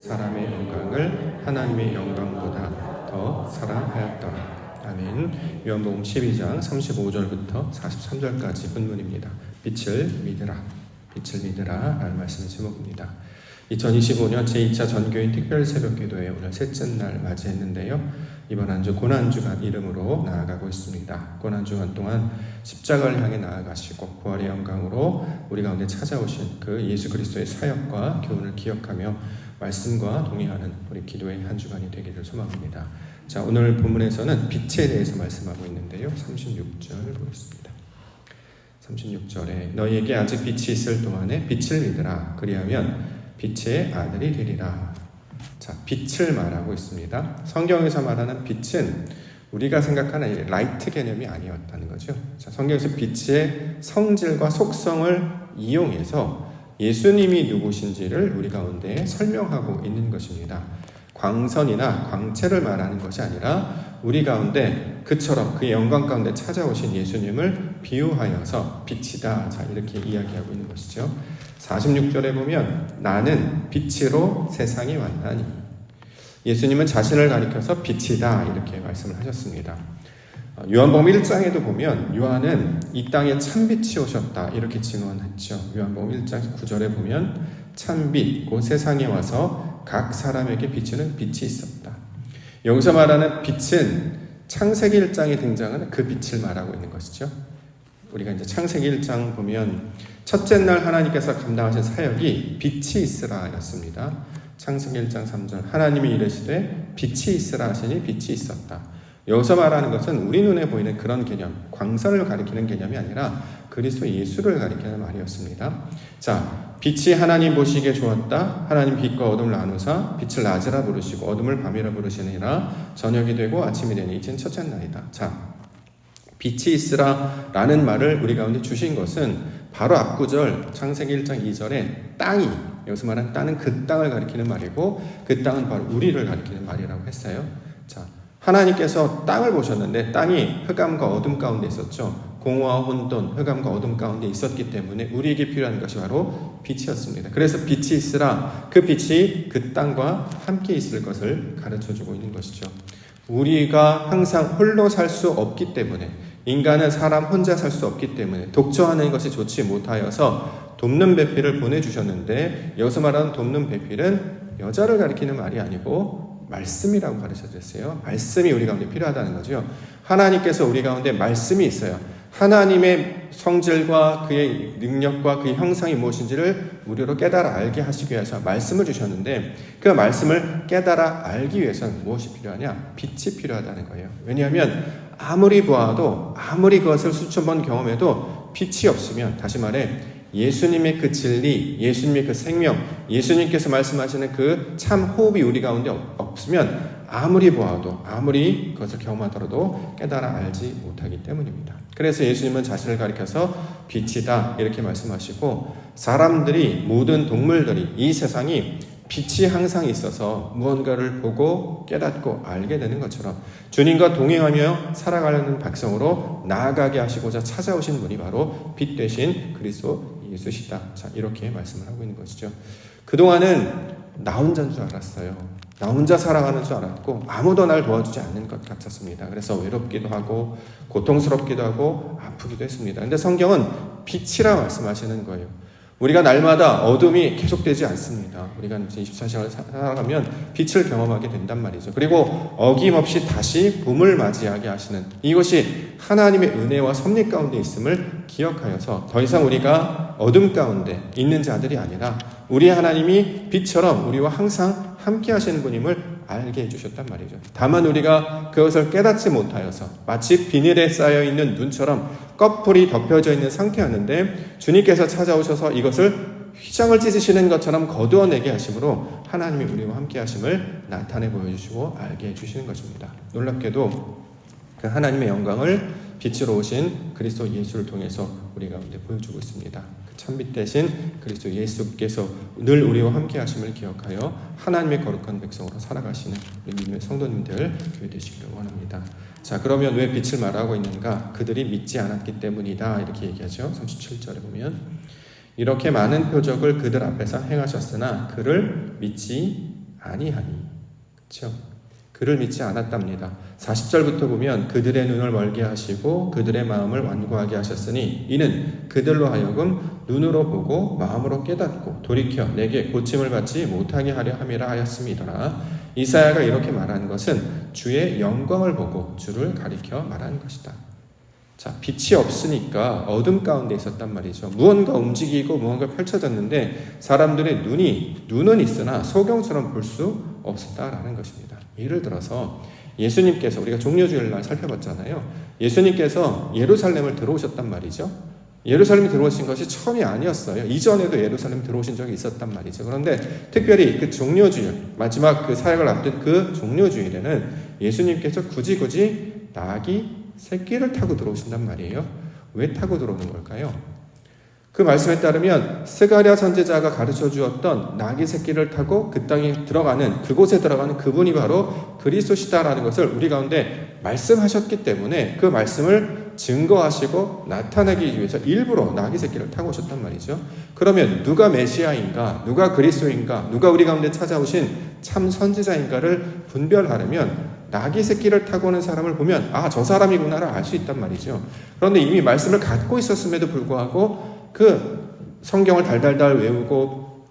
사람의 영광을 하나님의 영광보다 더 사랑하였더라. 아멘. 요한복음 12장 35절부터 43절까지 본문입니다. 빛을 믿으라, 빛을 믿으라 라는 말씀의 제목입니다. 2025년 제2차 전교인 특별 새벽기도회 오늘 셋째 날 맞이했는데요. 이번 한 주 고난주간 이름으로 나아가고 있습니다. 고난주간 동안 십자가를 향해 나아가시고 부활의 영광으로 우리 가운데 찾아오신 그 예수 그리스도의 사역과 교훈을 기억하며 말씀과 동의하는 우리 기도의 한 주간이 되기를 소망합니다. 자, 오늘 본문에서는 빛에 대해서 말씀하고 있는데요. 36절 보겠습니다. 36절에 너희에게 아직 빛이 있을 동안에 빛을 믿으라. 그리하면 빛의 아들이 되리라. 자, 빛을 말하고 있습니다. 성경에서 말하는 빛은 우리가 생각하는 라이트 개념이 아니었다는 거죠. 자, 성경에서 빛의 성질과 속성을 이용해서 예수님이 누구신지를 우리 가운데 설명하고 있는 것입니다. 광선이나 광채를 말하는 것이 아니라 우리 가운데 그처럼 그의 영광 가운데 찾아오신 예수님을 비유하여서 빛이다. 자, 이렇게 이야기하고 있는 것이죠. 46절에 보면 나는 빛으로 세상에 왔나니, 예수님은 자신을 가리켜서 빛이다 이렇게 말씀을 하셨습니다. 요한복음 1장에도 보면 요한은 이 땅에 참빛이 오셨다 이렇게 증언했죠. 요한복음 1장 9절에 보면 참빛 곧 세상에 와서 각 사람에게 비추는 빛이 있었다. 여기서 말하는 빛은 창세기 1장에 등장하는 그 빛을 말하고 있는 것이죠. 우리가 이제 창세기 1장 보면 첫째 날 하나님께서 감당하신 사역이 빛이 있으라 였습니다. 창세기 1장 3절 하나님이 이르시되 빛이 있으라 하시니 빛이 있었다. 여기서 말하는 것은 우리 눈에 보이는 그런 개념, 광선을 가리키는 개념이 아니라 그리스도 예수를 가리키는 말이었습니다. 자, 빛이 하나님 보시기에 좋았다. 하나님 빛과 어둠을 나누사 빛을 낮이라 부르시고 어둠을 밤이라 부르시니라. 저녁이 되고 아침이 되니 이젠 첫째 날이다. 자, 빛이 있으라 라는 말을 우리 가운데 주신 것은 바로 앞구절 창세기 1장 2절에 땅이, 여기서 말하는 땅은 그 땅을 가리키는 말이고 그 땅은 바로 우리를 가리키는 말이라고 했어요. 자, 하나님께서 땅을 보셨는데 땅이 흑암과 어둠 가운데 있었죠. 공허와 혼돈, 흑암과 어둠 가운데 있었기 때문에 우리에게 필요한 것이 바로 빛이었습니다. 그래서 빛이 있으라, 그 빛이 그 땅과 함께 있을 것을 가르쳐주고 있는 것이죠. 우리가 항상 홀로 살 수 없기 때문에, 인간은 사람 혼자 살 수 없기 때문에 독처하는 것이 좋지 못하여서 돕는 배필을 보내주셨는데, 여기서 말하는 돕는 배필은 여자를 가리키는 말이 아니고 말씀이라고 가르쳐줬어요. 말씀이 우리 가운데 필요하다는 거죠. 하나님께서 우리 가운데 말씀이 있어요. 하나님의 성질과 그의 능력과 그의 형상이 무엇인지를 우리로 깨달아 알게 하시기 위해서 말씀을 주셨는데, 그 말씀을 깨달아 알기 위해서는 무엇이 필요하냐? 빛이 필요하다는 거예요. 왜냐하면 아무리 보아도, 아무리 그것을 수천 번 경험해도 빛이 없으면, 다시 말해 예수님의 그 진리, 예수님의 그 생명, 예수님께서 말씀하시는 그 참 호흡이 우리 가운데 없으면 아무리 보아도, 아무리 그것을 경험하더라도 깨달아 알지 못하기 때문입니다. 그래서 예수님은 자신을 가리켜서 빛이다 이렇게 말씀하시고, 사람들이, 모든 동물들이, 이 세상이 빛이 항상 있어서 무언가를 보고 깨닫고 알게 되는 것처럼 주님과 동행하며 살아가려는 백성으로 나아가게 하시고자 찾아오신 분이 바로 빛 되신 그리스도 예수시다. 자, 이렇게 말씀을 하고 있는 것이죠. 그동안은 나 혼자인 줄 알았어요. 나 혼자 살아가는 줄 알았고 아무도 날 도와주지 않는 것 같았습니다. 그래서 외롭기도 하고 고통스럽기도 하고 아프기도 했습니다. 그런데 성경은 빛이라 말씀하시는 거예요. 우리가 날마다 어둠이 계속되지 않습니다. 우리가 이제 24시간을 살아가면 빛을 경험하게 된단 말이죠. 그리고 어김없이 다시 봄을 맞이하게 하시는, 이것이 하나님의 은혜와 섭리 가운데 있음을 기억하여서 더 이상 우리가 어둠 가운데 있는 자들이 아니라 우리 하나님이 빛처럼 우리와 항상 함께 하시는 분임을 알게 해주셨단 말이죠. 다만 우리가 그것을 깨닫지 못하여서 마치 비닐에 쌓여있는 눈처럼 꺼풀이 덮여져 있는 상태였는데, 주님께서 찾아오셔서 이것을 휘장을 찢으시는 것처럼 거두어내게 하심으로 하나님이 우리와 함께 하심을 나타내 보여주시고 알게 해주시는 것입니다. 놀랍게도 그 하나님의 영광을 빛으로 오신 그리스도 예수를 통해서 우리 가운데 보여주고 있습니다. 그 참빛 대신 그리스도 예수께서 늘 우리와 함께 하심을 기억하여 하나님의 거룩한 백성으로 살아가시는 우리 믿음의 성도님들 교회 되시기를 원합니다. 자, 그러면 왜 빛을 말하고 있는가? 그들이 믿지 않았기 때문이다 이렇게 얘기하죠. 37절에 보면 이렇게 많은 표적을 그들 앞에서 행하셨으나 그를 믿지 아니하니. 그렇죠? 그를 믿지 않았답니다. 40절부터 보면 그들의 눈을 멀게 하시고 그들의 마음을 완고하게 하셨으니 이는 그들로 하여금 눈으로 보고 마음으로 깨닫고 돌이켜 내게 고침을 받지 못하게 하려 함이라 하였음이더라. 이사야가 이렇게 말한 것은 주의 영광을 보고 주를 가리켜 말한 것이다. 자, 빛이 없으니까 어둠 가운데 있었단 말이죠. 무언가 움직이고 무언가 펼쳐졌는데 사람들의 눈은 있으나 소경처럼 볼 수 없었다라는 것입니다. 예를 들어서 예수님께서 우리가 종려주일날 살펴봤잖아요. 예수님께서 예루살렘을 들어오셨단 말이죠. 예루살렘에 들어오신 것이 처음이 아니었어요. 이전에도 예루살렘에 들어오신 적이 있었단 말이죠. 그런데 특별히 그 종려주일, 마지막 그 사역을 앞둔 그 종려주일에는 예수님께서 굳이 나귀 새끼를 타고 들어오신단 말이에요. 왜 타고 들어오는 걸까요? 그 말씀에 따르면 스가랴 선지자가 가르쳐 주었던 나귀 새끼를 타고 그 땅에 들어가는, 그곳에 들어가는 그분이 바로 그리스도시다라는 것을 우리 가운데 말씀하셨기 때문에 그 말씀을 증거하시고 나타내기 위해서 일부러 나귀 새끼를 타고 오셨단 말이죠. 그러면 누가 메시아인가, 누가 그리스도인가, 누가 우리 가운데 찾아오신 참 선지자인가를 분별하려면 나귀 새끼를 타고 오는 사람을 보면 저 사람이구나를 알 수 있단 말이죠. 그런데 이미 말씀을 갖고 있었음에도 불구하고 그 성경을 달달달 외우고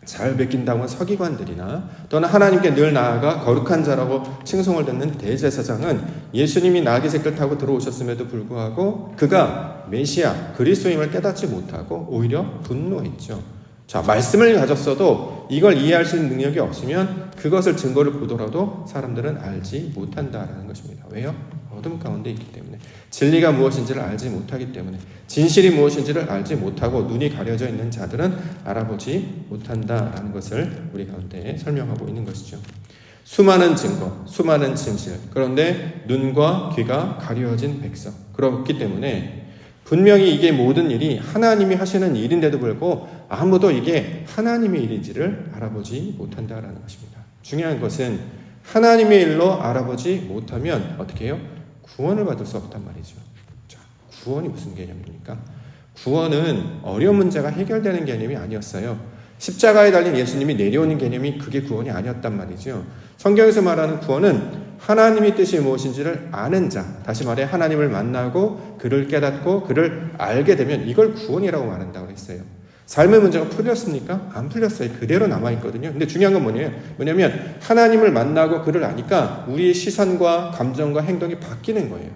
잘 베낀다고 한 서기관들이나 또는 하나님께 늘 나아가 거룩한 자라고 칭송을 듣는 대제사장은 예수님이 나귀 새끼를 타고 들어오셨음에도 불구하고 그가 메시아 그리스도임을 깨닫지 못하고 오히려 분노했죠. 자, 말씀을 가졌어도 이걸 이해할 수 있는 능력이 없으면 그것을 증거를 보더라도 사람들은 알지 못한다라는 것입니다. 왜요? 어둠 가운데 있기 때문에. 진리가 무엇인지를 알지 못하기 때문에. 진실이 무엇인지를 알지 못하고 눈이 가려져 있는 자들은 알아보지 못한다라는 것을 우리 가운데 설명하고 있는 것이죠. 수많은 증거, 수많은 진실, 그런데 눈과 귀가 가려진 백성. 그렇기 때문에 분명히 이게 모든 일이 하나님이 하시는 일인데도 불구하고 아무도 이게 하나님의 일인지를 알아보지 못한다라는 것입니다. 중요한 것은 하나님의 일로 알아보지 못하면 어떻게 해요? 구원을 받을 수 없단 말이죠. 자, 구원이 무슨 개념입니까? 구원은 어려운 문제가 해결되는 개념이 아니었어요. 십자가에 달린 예수님이 내려오는 개념이 그게 구원이 아니었단 말이죠. 성경에서 말하는 구원은 하나님의 뜻이 무엇인지를 아는 자, 다시 말해 하나님을 만나고 그를 깨닫고 그를 알게 되면 이걸 구원이라고 말한다고 했어요. 삶의 문제가 풀렸습니까? 안 풀렸어요. 그대로 남아있거든요. 근데 중요한 건 뭐냐면 하나님을 만나고 그를 아니까 우리의 시선과 감정과 행동이 바뀌는 거예요.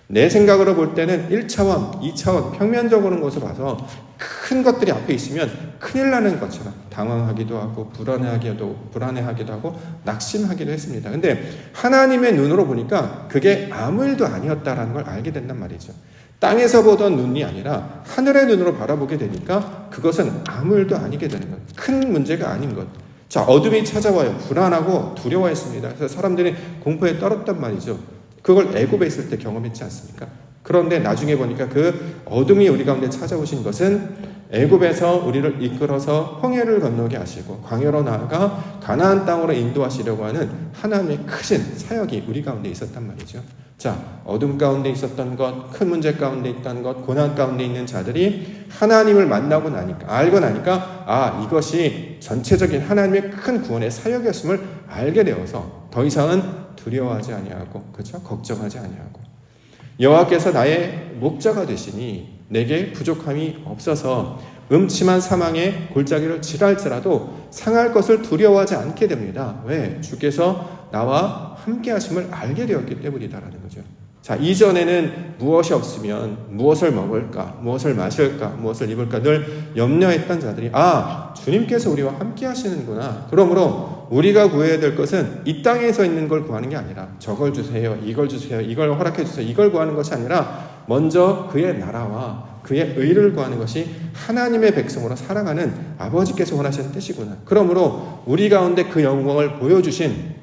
내 생각으로 볼 때는 1차원, 2차원, 평면적으로 것을 봐서 큰 것들이 앞에 있으면 큰일 나는 것처럼 당황하기도 하고 불안해하기도 하고 낙심하기도 했습니다. 근데 하나님의 눈으로 보니까 그게 아무 일도 아니었다라는 걸 알게 된단 말이죠. 땅에서 보던 눈이 아니라 하늘의 눈으로 바라보게 되니까 그것은 아무 일도 아니게 되는 것. 큰 문제가 아닌 것. 자, 어둠이 찾아와요. 불안하고 두려워했습니다. 그래서 사람들이 공포에 떨었단 말이죠. 그걸 애굽에 있을 때 경험했지 않습니까? 그런데 나중에 보니까 그 어둠이 우리 가운데 찾아오신 것은 애굽에서 우리를 이끌어서 홍해를 건너게 하시고 광야로 나아가 가나안 땅으로 인도하시려고 하는 하나님의 크신 사역이 우리 가운데 있었단 말이죠. 자, 어둠 가운데 있었던 것, 큰 문제 가운데 있던 것, 고난 가운데 있는 자들이 하나님을 만나고 나니까, 알고 나니까 이것이 전체적인 하나님의 큰 구원의 사역이었음을 알게 되어서 더 이상은 두려워하지 아니하고, 그렇죠? 걱정하지 아니하고, 여호와께서 나의 목자가 되시니 내게 부족함이 없어서 음침한 사망의 골짜기를 지랄지라도 상할 것을 두려워하지 않게 됩니다. 왜? 주께서 나와 함께 하심을 알게 되었기 때문이다라는 거죠. 자, 이전에는 무엇이 없으면 무엇을 먹을까, 무엇을 마실까, 무엇을 입을까 늘 염려했던 자들이 주님께서 우리와 함께 하시는구나. 그러므로 우리가 구해야 될 것은 이 땅에서 있는 걸 구하는 게 아니라 저걸 주세요, 이걸 주세요, 이걸 허락해 주세요, 이걸 구하는 것이 아니라 먼저 그의 나라와 그의 의를 구하는 것이 하나님의 백성으로 살아가는 아버지께서 원하시는 뜻이구나. 그러므로 우리 가운데 그 영광을 보여주신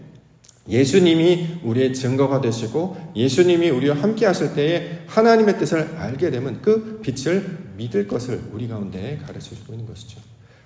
예수님이 우리의 증거가 되시고 예수님이 우리와 함께 하실 때에 하나님의 뜻을 알게 되면 그 빛을 믿을 것을 우리 가운데 가르쳐주고 있는 것이죠.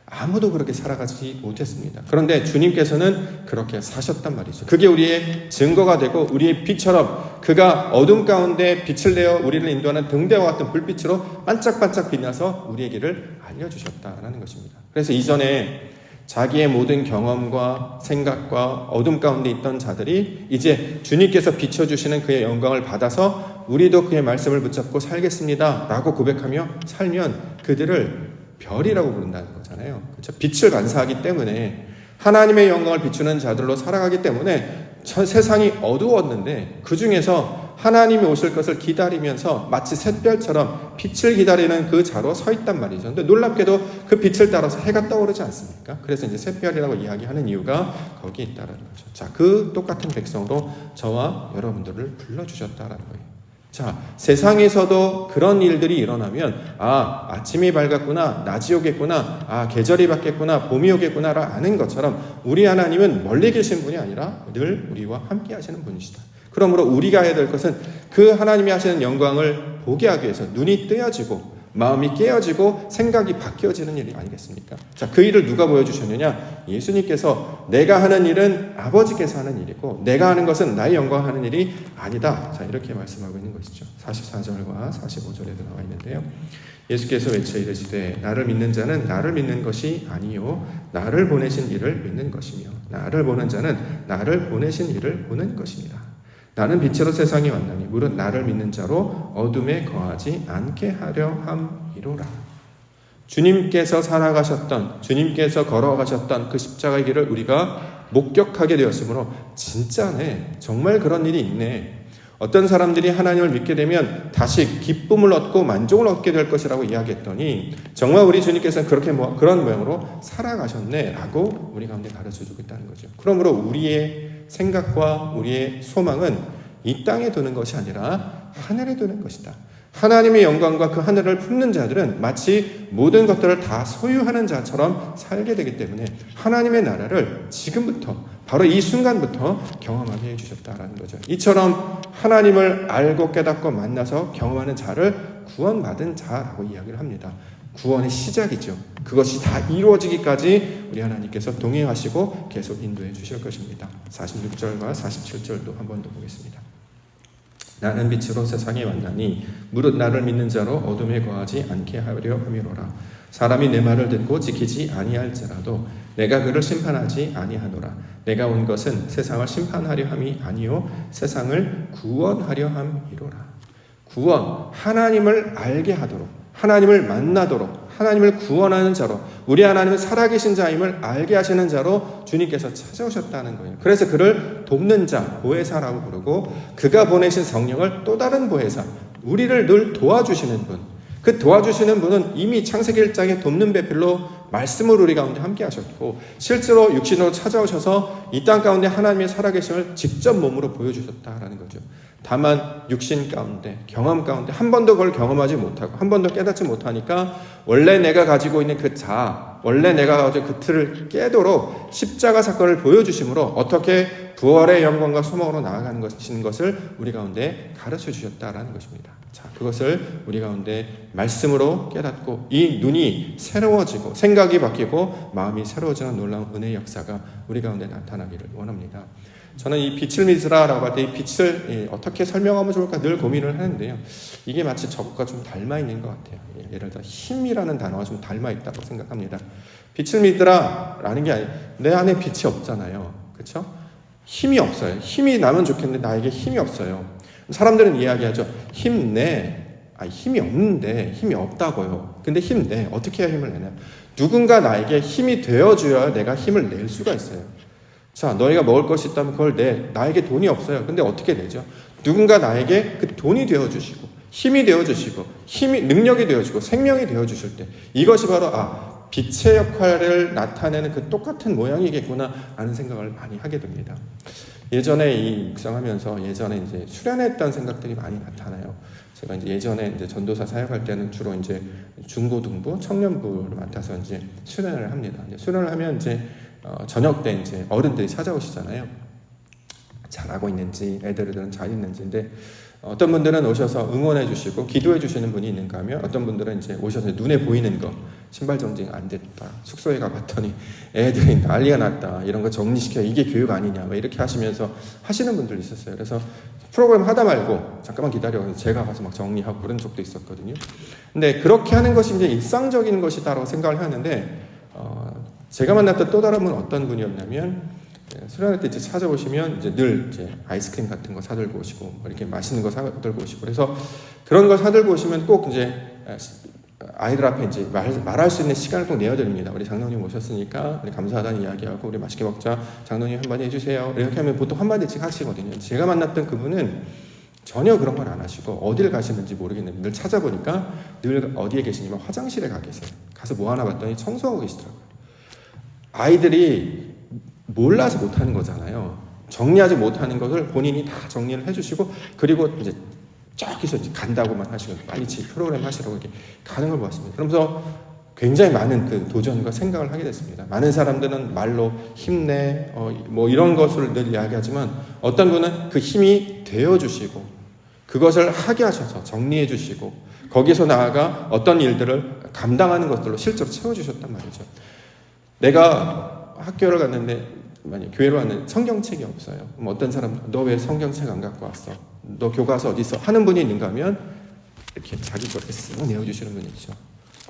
아무도 그렇게 살아가지 못했습니다. 그런데 주님께서는 그렇게 사셨단 말이죠. 그게 우리의 증거가 되고 우리의 빛처럼 그가 어둠 가운데 빛을 내어 우리를 인도하는 등대와 같은 불빛으로 반짝반짝 빛나서 우리의 길을 알려주셨다라는 것입니다. 그래서 이전에 자기의 모든 경험과 생각과 어둠 가운데 있던 자들이 이제 주님께서 비춰주시는 그의 영광을 받아서 우리도 그의 말씀을 붙잡고 살겠습니다 라고 고백하며 살면 그들을 별이라고 부른다는 거잖아요. 그렇죠? 빛을 반사하기 때문에, 하나님의 영광을 비추는 자들로 살아가기 때문에 세상이 어두웠는데 그 중에서 하나님이 오실 것을 기다리면서 마치 샛별처럼 빛을 기다리는 그 자로 서 있단 말이죠. 근데 놀랍게도 그 빛을 따라서 해가 떠오르지 않습니까? 그래서 이제 샛별이라고 이야기하는 이유가 거기에 있다는 거죠. 자, 그 똑같은 백성으로 저와 여러분들을 불러주셨다는 거예요. 자, 세상에서도 그런 일들이 일어나면 아침이 밝았구나, 낮이 오겠구나, 계절이 바뀌었구나, 봄이 오겠구나를 아는 것처럼 우리 하나님은 멀리 계신 분이 아니라 늘 우리와 함께 하시는 분이시다. 그러므로 우리가 해야 될 것은 그 하나님이 하시는 영광을 보게 하기 위해서 눈이 뜨여지고 마음이 깨어지고 생각이 바뀌어지는 일이 아니겠습니까? 자, 그 일을 누가 보여주셨느냐? 예수님께서 내가 하는 일은 아버지께서 하는 일이고 내가 하는 것은 나의 영광하는 일이 아니다. 자, 이렇게 말씀하고 있는 것이죠. 44절과 45절에도 나와 있는데요. 예수께서 외쳐 이르시되 나를 믿는 자는 나를 믿는 것이 아니요 나를 보내신 이를 믿는 것이며 나를 보는 자는 나를 보내신 이를 보는 것입니다. 나는 빛으로 세상에 왔나니 무릇 나를 믿는 자로 어둠에 거하지 않게 하려 함이로라. 주님께서 살아가셨던, 주님께서 걸어가셨던 그 십자가의 길을 우리가 목격하게 되었으므로 진짜네, 정말 그런 일이 있네. 어떤 사람들이 하나님을 믿게 되면 다시 기쁨을 얻고 만족을 얻게 될 것이라고 이야기했더니 정말 우리 주님께서는 그렇게 그런 모양으로 살아가셨네 라고 우리 가운데 가르쳐주고 있다는 거죠. 그러므로 우리의 생각과 우리의 소망은 이 땅에 두는 것이 아니라 하늘에 두는 것이다. 하나님의 영광과 그 하늘을 품는 자들은 마치 모든 것들을 다 소유하는 자처럼 살게 되기 때문에 하나님의 나라를 지금부터, 바로 이 순간부터 경험하게 해주셨다라는 거죠. 이처럼 하나님을 알고 깨닫고 만나서 경험하는 자를 구원받은 자라고 이야기를 합니다. 구원의 시작이죠. 그것이 다 이루어지기까지 우리 하나님께서 동행하시고 계속 인도해 주실 것입니다. 46절과 47절도 한 번 더 보겠습니다. 나는 빛으로 세상에 왔나니 무릇 나를 믿는 자로 어둠에 거하지 않게 하려 함이로라. 사람이 내 말을 듣고 지키지 아니할지라도 내가 그를 심판하지 아니하노라. 내가 온 것은 세상을 심판하려 함이 아니요 세상을 구원하려 함이로라. 구원, 하나님을 알게 하도록, 하나님을 만나도록, 하나님을 구원하는 자로, 우리 하나님은 살아계신 자임을 알게 하시는 자로 주님께서 찾아오셨다는 거예요. 그래서 그를 돕는 자, 보혜사라고 부르고, 그가 보내신 성령을 또 다른 보혜사, 우리를 늘 도와주시는 분, 그 도와주시는 분은 이미 창세기 1장에 돕는 배필로 말씀을 우리 가운데 함께 하셨고, 실제로 육신으로 찾아오셔서 이 땅 가운데 하나님의 살아계심을 직접 몸으로 보여주셨다라는 거죠. 다만 육신 가운데, 경험 가운데 한 번도 그걸 경험하지 못하고 한 번도 깨닫지 못하니까 원래 내가 가지고 있는 그 자아, 원래 내가 가지고 그 틀을 깨도록 십자가 사건을 보여주심으로 어떻게 부활의 영광과 소망으로 나아가는 것을 우리 가운데 가르쳐 주셨다라는 것입니다. 자, 그것을 우리 가운데 말씀으로 깨닫고 이 눈이 새로워지고 생각이 바뀌고 마음이 새로워지는 놀라운 은혜의 역사가 우리 가운데 나타나기를 원합니다. 저는 이 빛을 믿으라라고 할 때 이 빛을 어떻게 설명하면 좋을까 늘 고민을 하는데요. 이게 마치 저것과 좀 닮아 있는 것 같아요. 예를 들어 힘이라는 단어가 좀 닮아 있다고 생각합니다. 빛을 믿으라라는 게 아니에요. 내 안에 빛이 없잖아요. 그렇죠? 힘이 없어요. 힘이 나면 좋겠는데 나에게 힘이 없어요. 사람들은 이야기하죠. 힘내. 힘이 없는데 힘이 없다고요. 근데 힘내. 어떻게 해야 힘을 내냐? 누군가 나에게 힘이 되어줘야 내가 힘을 낼 수가 있어요. 자, 너희가 먹을 것이 있다면 그걸 내. 나에게 돈이 없어요. 근데 어떻게 내죠? 누군가 나에게 그 돈이 되어주시고 힘이 되어주시고 능력이 되어주고 생명이 되어주실 때 이것이 바로 빛의 역할을 나타내는 그 똑같은 모양이겠구나 하는 생각을 많이 하게 됩니다. 예전에 이 묵상하면서 예전에 이제 수련했던 생각들이 많이 나타나요. 제가 이제 예전에 이제 전도사 사역할 때는 주로 이제 중고등부, 청년부를 맡아서 이제 수련을 합니다. 이제 수련을 하면 이제 저녁 때 이제 어른들이 찾아오시잖아요. 잘하고 있는지, 애들은 잘 있는지인데, 어떤 분들은 오셔서 응원해 주시고 기도해 주시는 분이 있는가 하면 어떤 분들은 이제 오셔서 눈에 보이는 거, 신발 정지가 안 됐다, 숙소에 가봤더니 애들이 난리가 났다, 이런 거 정리시켜, 이게 교육 아니냐, 막 이렇게 하시면서 하시는 분들이 있었어요. 그래서 프로그램 하다 말고 잠깐만 기다려, 제가 가서 막 정리하고 그런 적도 있었거든요. 근데 그렇게 하는 것이 이제 일상적인 것이다라고 생각을 하는데 제가 만났던 또 다른 분은 어떤 분이었냐면 수련회 때 이제 찾아오시면 이제 늘 이제 아이스크림 같은 거 사들고 오시고 뭐 이렇게 맛있는 거 사들고 오시고 그래서 그런 거 사들고 오시면 꼭 이제 아이들 앞에 이제 말할 수 있는 시간을 꼭 내어드립니다. 우리 장로님 오셨으니까 우리 감사하다는 이야기하고 우리 맛있게 먹자. 장로님 한마디 해주세요. 이렇게 하면 보통 한마디씩 하시거든요. 제가 만났던 그분은 전혀 그런 걸 안 하시고 어딜 가시는지 모르겠는데 늘 찾아보니까 늘 어디에 계시냐면 화장실에 가 계세요. 가서 뭐 하나 봤더니 청소하고 계시더라고요. 아이들이 몰라서 못하는 거잖아요. 정리하지 못하는 것을 본인이 다 정리를 해주시고 그리고 이제 저기서 이제 간다고만 하시고 빨리 제 프로그램 하시라고 이렇게 가는 걸 보았습니다. 그러면서 굉장히 많은 그 도전과 생각을 하게 됐습니다. 많은 사람들은 말로 힘내 뭐 이런 것을 늘 이야기하지만 어떤 분은 그 힘이 되어주시고 그것을 하게 하셔서 정리해 주시고 거기서 나아가 어떤 일들을 감당하는 것들로 실제로 채워주셨단 말이죠. 내가 학교를 갔는데 만약 교회로 왔는데 성경책이 없어요. 그럼 어떤 사람 너 왜 성경책 안 갖고 왔어? 너 교과서 어디 있어? 하는 분이 있는가 하면 이렇게 자기 거를 쓱 내어주시는 분이 있죠.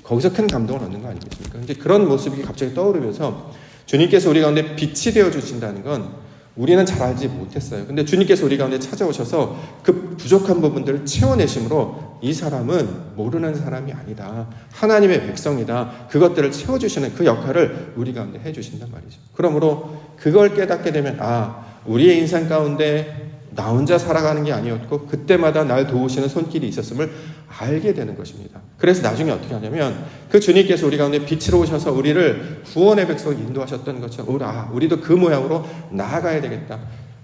거기서 큰 감동을 얻는 거 아니겠습니까? 이제 그런 모습이 갑자기 떠오르면서 주님께서 우리 가운데 빛이 되어 주신다는 건 우리는 잘 알지 못했어요. 근데 주님께서 우리 가운데 찾아오셔서 그 부족한 부분들을 채워내심으로 이 사람은 모르는 사람이 아니다. 하나님의 백성이다. 그것들을 채워주시는 그 역할을 우리 가운데 해주신단 말이죠. 그러므로 그걸 깨닫게 되면 우리의 인생 가운데 나 혼자 살아가는 게 아니었고 그때마다 날 도우시는 손길이 있었음을 알게 되는 것입니다. 그래서 나중에 어떻게 하냐면 그 주님께서 우리 가운데 빛으로 오셔서 우리를 구원의 백성을 인도하셨던 것처럼 우리도 그 모양으로 나아가야 되겠다.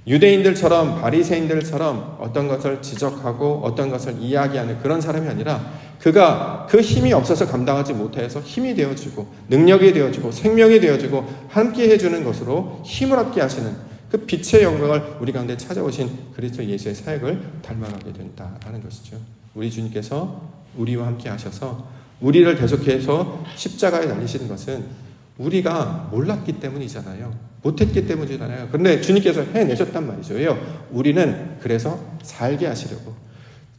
유대인들처럼 바리새인들처럼 어떤 것을 지적하고 어떤 것을 이야기하는 그런 사람이 아니라 그가 그 힘이 없어서 감당하지 못해서 힘이 되어주고 능력이 되어주고 생명이 되어주고 함께 해주는 것으로 힘을 얻게 하시는 그 빛의 영광을 우리 가운데 찾아오신 그리스도 예수의 사역을 닮아가게 된다는 것이죠. 우리 주님께서 우리와 함께 하셔서 우리를 계속해서 십자가에 달리시는 것은 우리가 몰랐기 때문이잖아요. 못했기 때문이잖아요. 그런데 주님께서 해내셨단 말이죠. 왜요? 우리는 그래서 살게 하시려고.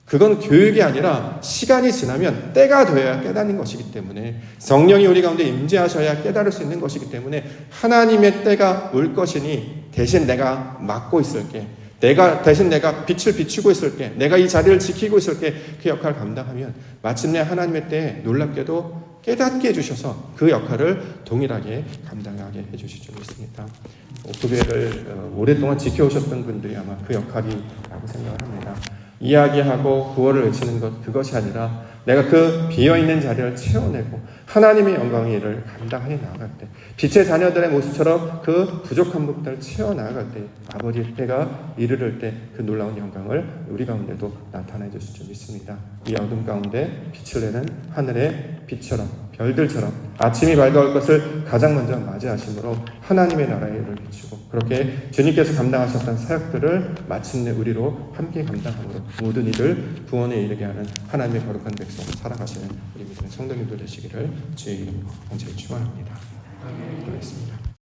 그건 교육이 아니라 시간이 지나면 때가 되어야 깨닫는 것이기 때문에 성령이 우리 가운데 임재하셔야 깨달을 수 있는 것이기 때문에 하나님의 때가 올 것이니 대신 내가 맡고 있을게. 대신 내가 빛을 비추고 있을게. 내가 이 자리를 지키고 있을게. 그 역할을 감당하면 마침내 하나님의 때에 놀랍게도 깨닫게 해주셔서 그 역할을 동일하게 감당하게 해주실 줄 믿습니다. 교회를 오랫동안 지켜오셨던 분들이 아마 그 역할이라고 생각을 합니다. 이야기하고 구호를 외치는 것 그것이 아니라 내가 그 비어있는 자리를 채워내고 하나님의 영광의 일을 감당하여 나아갈 때 빛의 자녀들의 모습처럼 그 부족한 부분들을 채워나아갈 때 아버지의 때가 이르를 때 그 놀라운 영광을 우리 가운데도 나타내 주실 줄 믿습니다. 이 어둠 가운데 빛을 내는 하늘의 빛처럼 별들처럼 아침이 밝아올 것을 가장 먼저 맞이하심으로 하나님의 나라의 일을 비추고 그렇게 주님께서 감당하셨던 사역들을 마침내 우리로 함께 감당함으로 모든 이들 구원에 이르게 하는 하나님의 거룩한 백성 살아가시는 우리 믿음의 성도님들 되시기를 주의 이름으로 간절히 축원합니다. 기도하겠습니다.